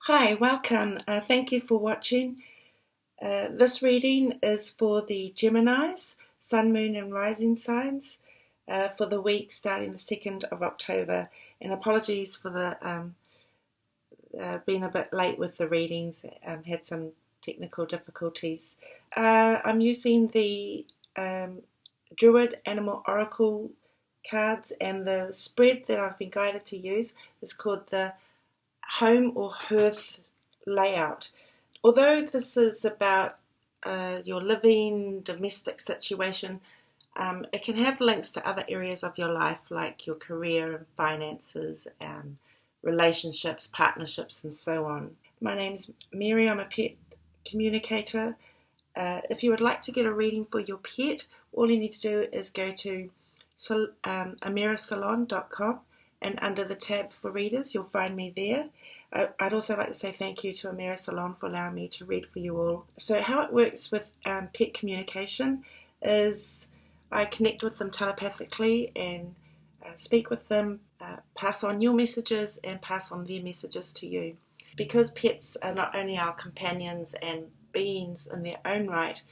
Hi, welcome. Thank you for watching. This reading is for the Geminis, Sun, Moon and Rising signs for the week starting the 2nd of October. And apologies for the being a bit late with the readings. Had some technical difficulties. I'm using the Druid Animal Oracle cards, and the spread that I've been guided to use is called the Home or Hearth Layout. Although this is about your living domestic situation, it can have links to other areas of your life like your career and finances, relationships, partnerships and so on. My name's Amira, I'm a pet communicator. If you would like to get a reading for your pet, all you need to do is go to amirasalon.com, and under the tab for readers you'll find me there. I'd also like to say thank you to Amira Salon for allowing me to read for you all. So how it works with pet communication is I connect with them telepathically and speak with them, pass on your messages and pass on their messages to you. Because pets are not only our companions and beings in their own right,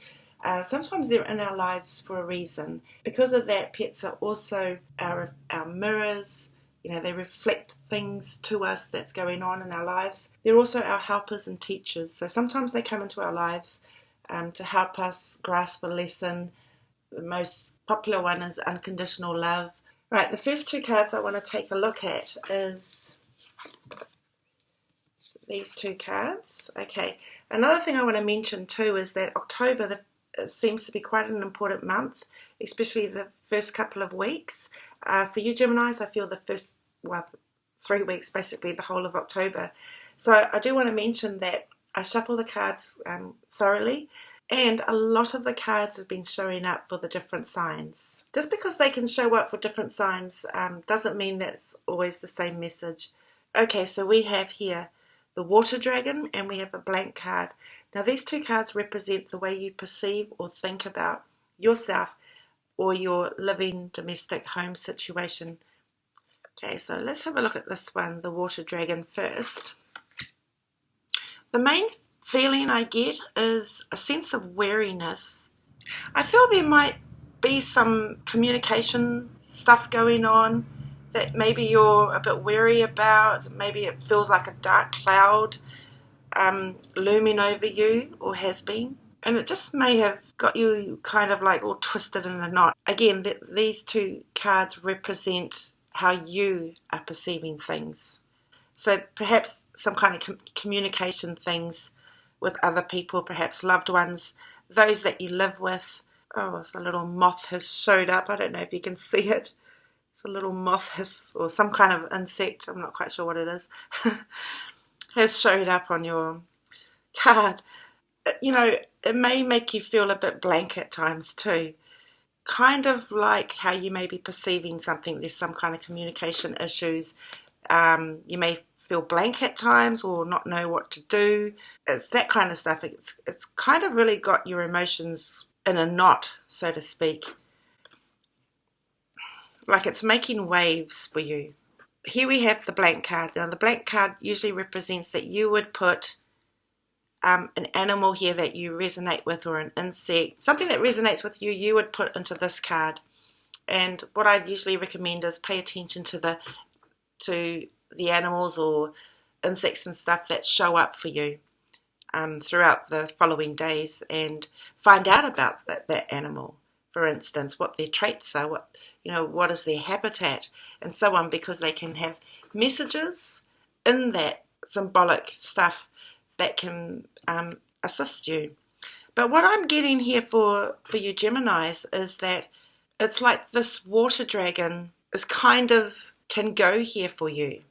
sometimes they're in our lives for a reason. Because of that, pets are also our mirrors. You know, they reflect things to us that's going on in our lives. They're also our helpers and teachers. So sometimes they come into our lives to help us grasp a lesson. The most popular one is unconditional love. Right, the first two cards I want to take a look at is these two cards. Okay, another thing I want to mention too is that October seems to be quite an important month, especially the first couple of weeks. For you Geminis, I feel the first 3 weeks, basically the whole of October. So I do want to mention that I shuffle the cards thoroughly, and a lot of the cards have been showing up for the different signs. Just because they can show up for different signs doesn't mean that's always the same message. Okay, so we have here the Water Dragon and we have a blank card. Now these two cards represent the way you perceive or think about yourself or your living domestic home situation. Okay, so let's have a look at this one, the Water Dragon first. The main feeling I get is a sense of weariness. I feel there might be some communication stuff going on that maybe you're a bit wary about. Maybe it feels like a dark cloud looming over you, or has been. And it just may have got you kind of like all twisted in a knot. Again, these two cards represent how you are perceiving things. So perhaps some kind of communication things with other people, perhaps loved ones, those that you live with. Oh, it's a little moth has showed up. I don't know if you can see it. It's a little moth or some kind of insect, I'm not quite sure what it is, has showed up on your card. You know, it may make you feel a bit blank at times too. Kind of like how you may be perceiving something. There's some kind of communication issues. You may feel blank at times or not know what to do. It's that kind of stuff. It's kind of really got your emotions in a knot, so to speak. Like it's making waves for you. Here we have the blank card. Now the blank card usually represents that you would put an animal here that you resonate with, or an insect, something that resonates with you, you would put into this card. And what I'd usually recommend is pay attention to the animals or insects and stuff that show up for you throughout the following days, and find out about that animal. For instance, what their traits are, what is their habitat, and so on, because they can have messages in that symbolic stuff that can assist you. But what I'm getting here for you Geminis is that it's like this water dragon is kind of can go here for you.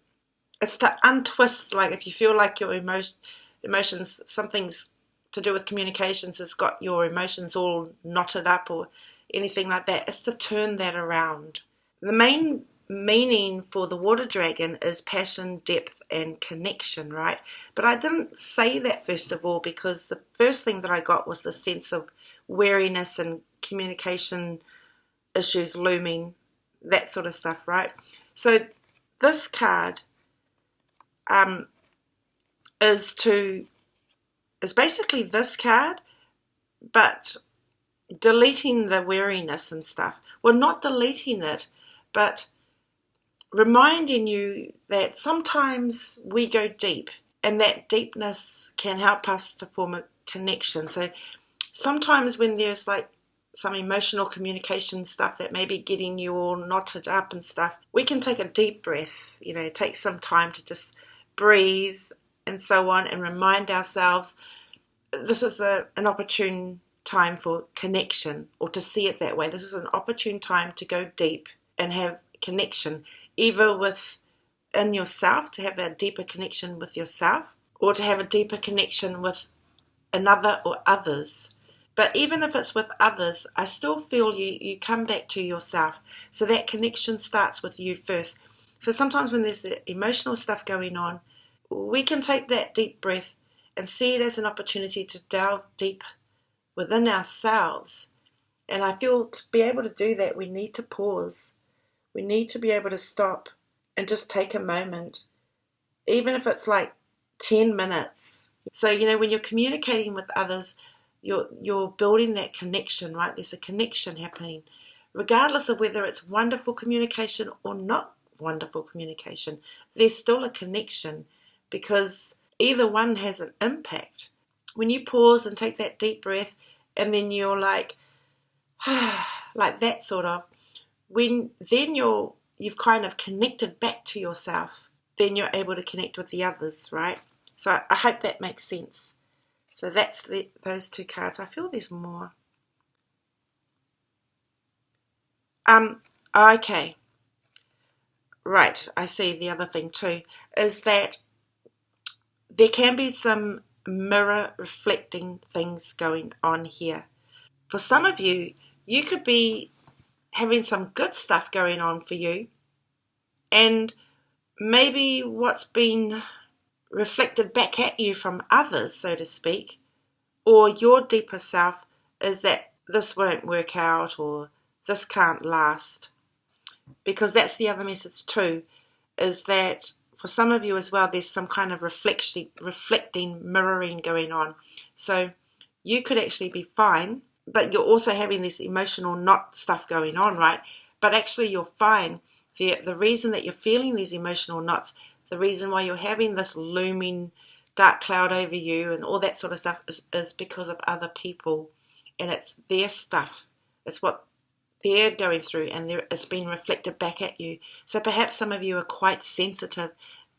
It's to untwist, like if you feel like your emotions, something's to do with communications has got your emotions all knotted up or anything like that. It's to turn that around. The main meaning for the water dragon is passion, depth and connection, right? But I didn't say that first of all, because the first thing that I got was the sense of weariness and communication issues looming, that sort of stuff, right? So this card is basically this card, but deleting the weariness and stuff. Well, not deleting it, but reminding you that sometimes we go deep, and that deepness can help us to form a connection. So sometimes when there's like some emotional communication stuff that may be getting you all knotted up and stuff, we can take a deep breath, take some time to just breathe and so on, and remind ourselves this is an opportune time for connection, or to see it that way. This is an opportune time to go deep and have connection, either within yourself, to have a deeper connection with yourself, or to have a deeper connection with another or others. But even if it's with others, I still feel you come back to yourself. So that connection starts with you first. So sometimes when there's the emotional stuff going on, we can take that deep breath and see it as an opportunity to delve deep within ourselves. And I feel to be able to do that, we need to pause. We need to be able to stop and just take a moment, even if it's like 10 minutes. So, when you're communicating with others, you're building that connection, right? There's a connection happening, regardless of whether it's wonderful communication or not wonderful communication. There's still a connection, because either one has an impact. When you pause and take that deep breath, and then you're like, like that sort of, then you've kind of connected back to yourself, then you're able to connect with the others, right? So I hope that makes sense. So that's those two cards. I feel there's more. Okay. Right, I see the other thing too, is that there can be some mirror reflecting things going on here. For some of you, you could be having some good stuff going on for you, and maybe what's been reflected back at you from others, so to speak, or your deeper self, is that this won't work out, or this can't last. Because that's the other message too, is that for some of you as well, there's some kind of reflecting, mirroring going on. So you could actually be fine, but you're also having this emotional knot stuff going on, right? But actually you're fine. The reason that you're feeling these emotional knots, the reason why you're having this looming dark cloud over you and all that sort of stuff is because of other people, and it's their stuff. It's what they're going through, and it's been reflected back at you. So perhaps some of you are quite sensitive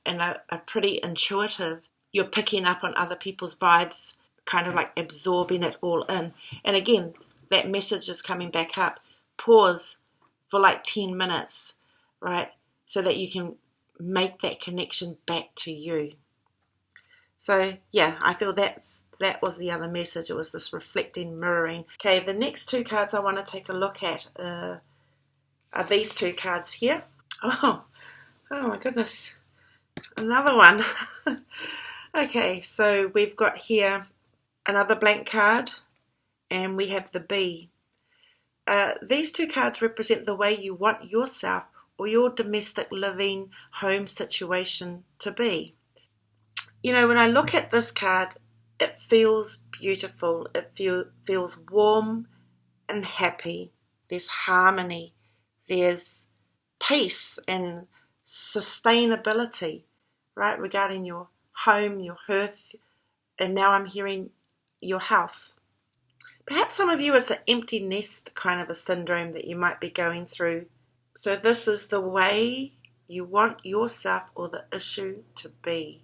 and are pretty intuitive. You're picking up on other people's vibes, kind of like absorbing it all in. And again, that message is coming back up. Pause for like 10 minutes, right? So that you can make that connection back to you. So yeah, I feel that was the other message. It was this reflecting, mirroring. Okay, the next two cards I want to take a look at are these two cards here. Oh my goodness. Another one. Okay, so we've got here another blank card, and we have the bee. These two cards represent the way you want yourself or your domestic living home situation to be. When I look at this card, it feels beautiful. It feels warm and happy. There's harmony. There's peace and sustainability, right? Regarding your home, your hearth, and now I'm hearing your health. Perhaps some of you, it's an empty nest kind of a syndrome that you might be going through. So this is the way you want yourself or the issue to be.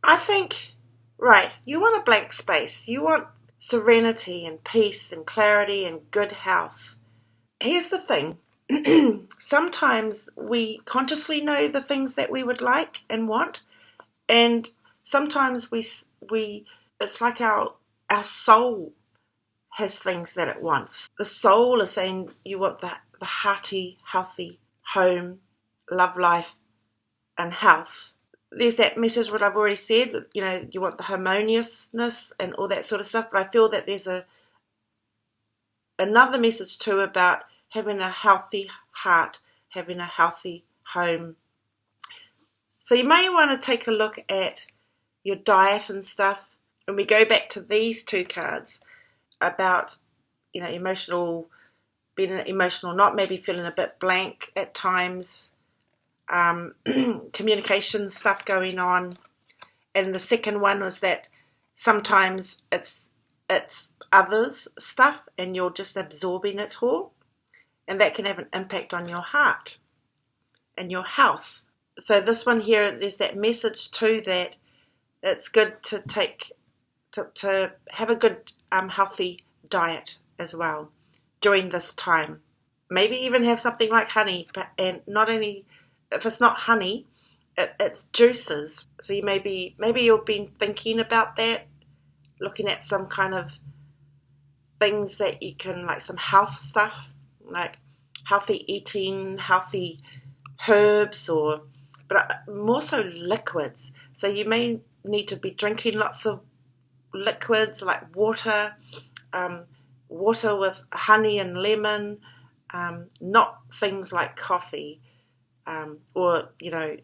I think, right, you want a blank space. You want serenity and peace and clarity and good health. Here's the thing. Sometimes we consciously know the things that we would like and want, and sometimes we it's like our soul has things that it wants. The soul is saying you want the hearty, healthy home, love life, and health. There's that message what I've already said, you want the harmoniousness and all that sort of stuff, but I feel that there's another message too about having a healthy heart, having a healthy home. So you may want to take a look at your diet and stuff. And we go back to these two cards about, emotional, being emotional, not maybe feeling a bit blank at times, communication stuff going on. And the second one was that sometimes it's others' stuff and you're just absorbing it all, and that can have an impact on your heart and your health. So this one here, there's that message too that it's good to have a good healthy diet as well during this time. Maybe even have something like honey, and not only if it's not honey, it's juices. So maybe you've been thinking about that, looking at some kind of things that you can, like some health stuff, like healthy eating, healthy herbs, but more so liquids. So you may need to be drinking lots of liquids like water, water with honey and lemon, not things like coffee, or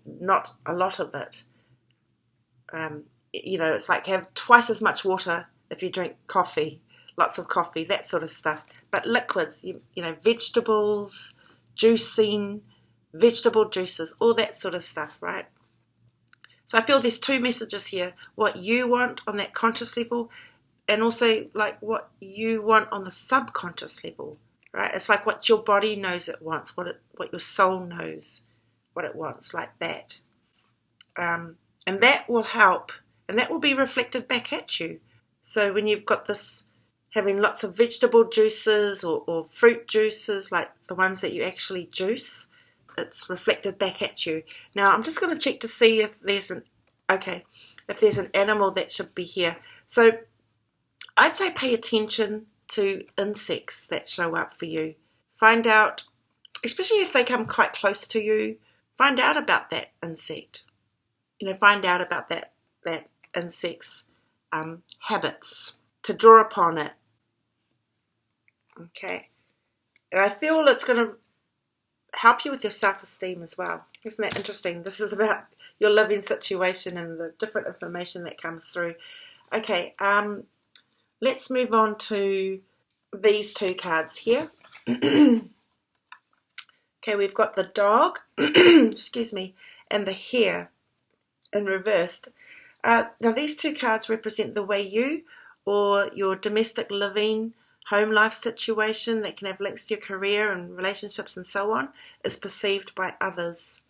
not a lot of it. It's like have twice as much water if you drink coffee, lots of coffee, that sort of stuff. But liquids, vegetables, juicing, vegetable juices, all that sort of stuff, right? So I feel there's two messages here: what you want on that conscious level, and also like what you want on the subconscious level, right? It's like what your body knows it wants, what your soul knows what it wants, like that. And that will help, and that will be reflected back at you. So when you've got this, having lots of vegetable juices or fruit juices, like the ones that you actually juice, it's reflected back at you. Now I'm just going to check to see if there's an animal that should be here. So I'd say pay attention to insects that show up for you. Find out, especially if they come quite close to you, find out about that insect. Find out about that insect's habits, to draw upon it. Okay. And I feel it's going to help you with your self-esteem as well. Isn't that interesting? This is about your living situation and the different information that comes through. Okay, let's move on to these two cards here. Okay, we've got the dog, excuse me, and the hare in reversed. Now these two cards represent the way you or your domestic living, home life situation that can have links to your career and relationships and so on is perceived by others.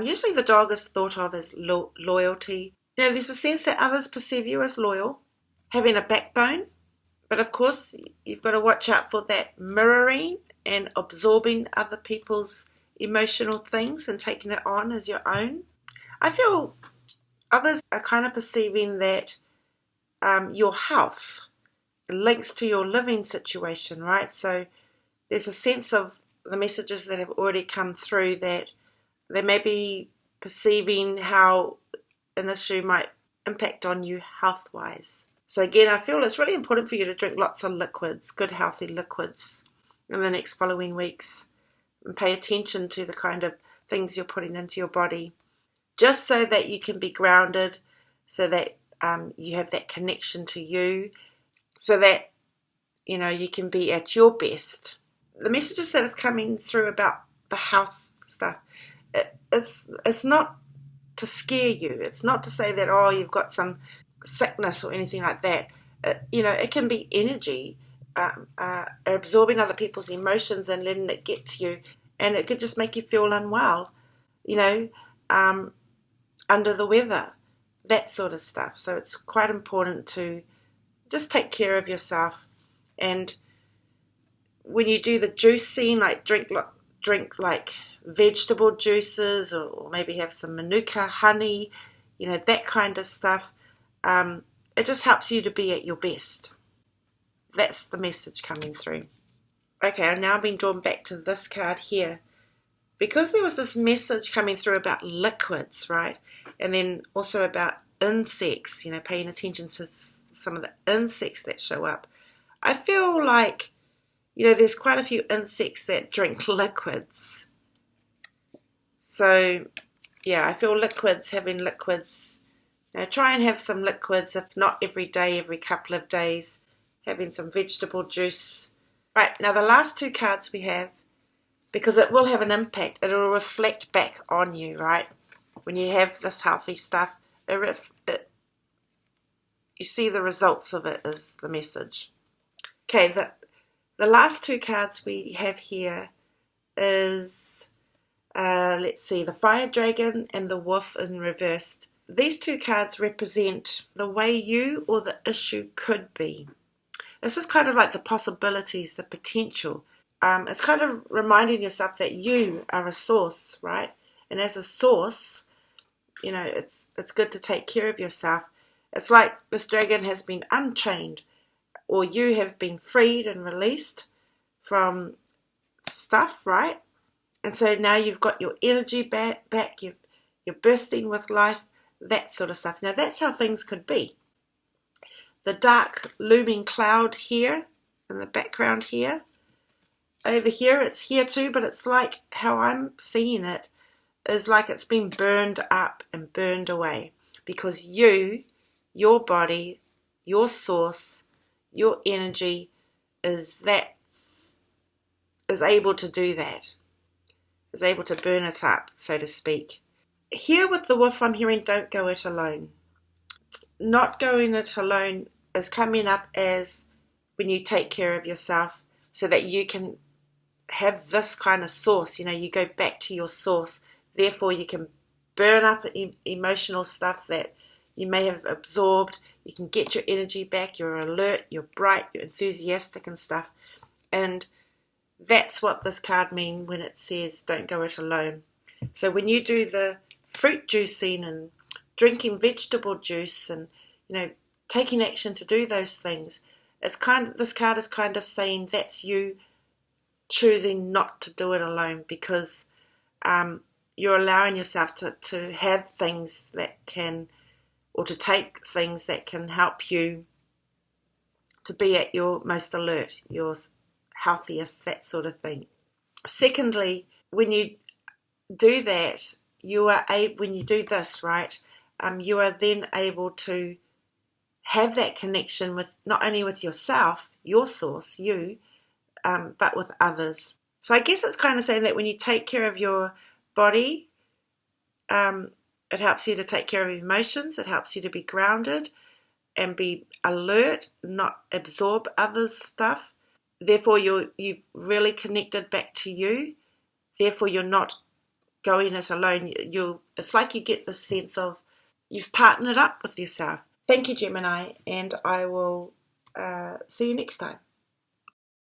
Usually the dog is thought of as loyalty. Now there's a sense that others perceive you as loyal, having a backbone, but of course you've got to watch out for that mirroring and absorbing other people's emotional things and taking it on as your own. I feel others are kind of perceiving that your health links to your living situation, right? So there's a sense of the messages that have already come through that they may be perceiving how an issue might impact on you health-wise. So again, I feel it's really important for you to drink lots of liquids, good healthy liquids, in the next following weeks, and pay attention to the kind of things you're putting into your body, just so that you can be grounded, so that you have that connection to you, so that you can be at your best. The messages that is coming through about the health stuff, it's not to scare you. It's not to say that you've got some sickness or anything like that. It can be energy, absorbing other people's emotions and letting it get to you, and it could just make you feel unwell, under the weather, that sort of stuff. So it's quite important to just take care of yourself. And when you do the juicing, like drink like vegetable juices, or maybe have some manuka honey, that kind of stuff. It just helps you to be at your best. That's the message coming through. Okay, I've now been drawn back to this card here, because there was this message coming through about liquids, right? And then also about insects, paying attention to some of the insects that show up. I feel like, there's quite a few insects that drink liquids. So, yeah, I feel having liquids Now try and have some liquids, if not every day, every couple of days, having some vegetable juice. Right, now the last two cards we have, because it will have an impact, it will reflect back on you, right? When you have this healthy stuff, you see the results of it is the message. Okay, the last two cards we have here is, let's see, the Fire Dragon and the Wolf in reversed. These two cards represent the way you or the issue could be. This is kind of like the possibilities, the potential. It's kind of reminding yourself that you are a source, right? And as a source, you know, it's good to take care of yourself. It's like this dragon has been unchained, or you have been freed and released from stuff, right? And so now you've got your energy back, you're bursting with life, that sort of stuff. Now that's how things could be. The dark looming cloud here in the background here, over here, it's here too, but it's like how I'm seeing it is like it's been burned up and burned away, because you, your body, your source, your energy is able to do that, is able to burn it up, so to speak. Here with the wolf, I'm hearing don't go it alone. Not going it alone is coming up as when you take care of yourself so that you can have this kind of source. You know, you go back to your source, therefore you can burn up emotional stuff that you may have absorbed. You can get your energy back, you're alert, you're bright, you're enthusiastic and stuff. And that's what this card means when it says don't go it alone. So when you do the fruit juicing and drinking vegetable juice and, you know, taking action to do those things, it's this card is kind of saying that's you choosing not to do it alone, because you're allowing yourself to have things that can, or to take things that can help you to be at your most alert, your healthiest, that sort of thing. Secondly, when you do that, when you do this, right, you are then able to have that connection with not only with yourself, your source, you, but with others. So I guess it's kind of saying that when you take care of your body, it helps you to take care of emotions, it helps you to be grounded and be alert, not absorb others' stuff. Therefore, you've really connected back to you. Therefore, you're not going it alone. It's like you get this sense of you've partnered up with yourself. Thank you, Gemini, and I will see you next time.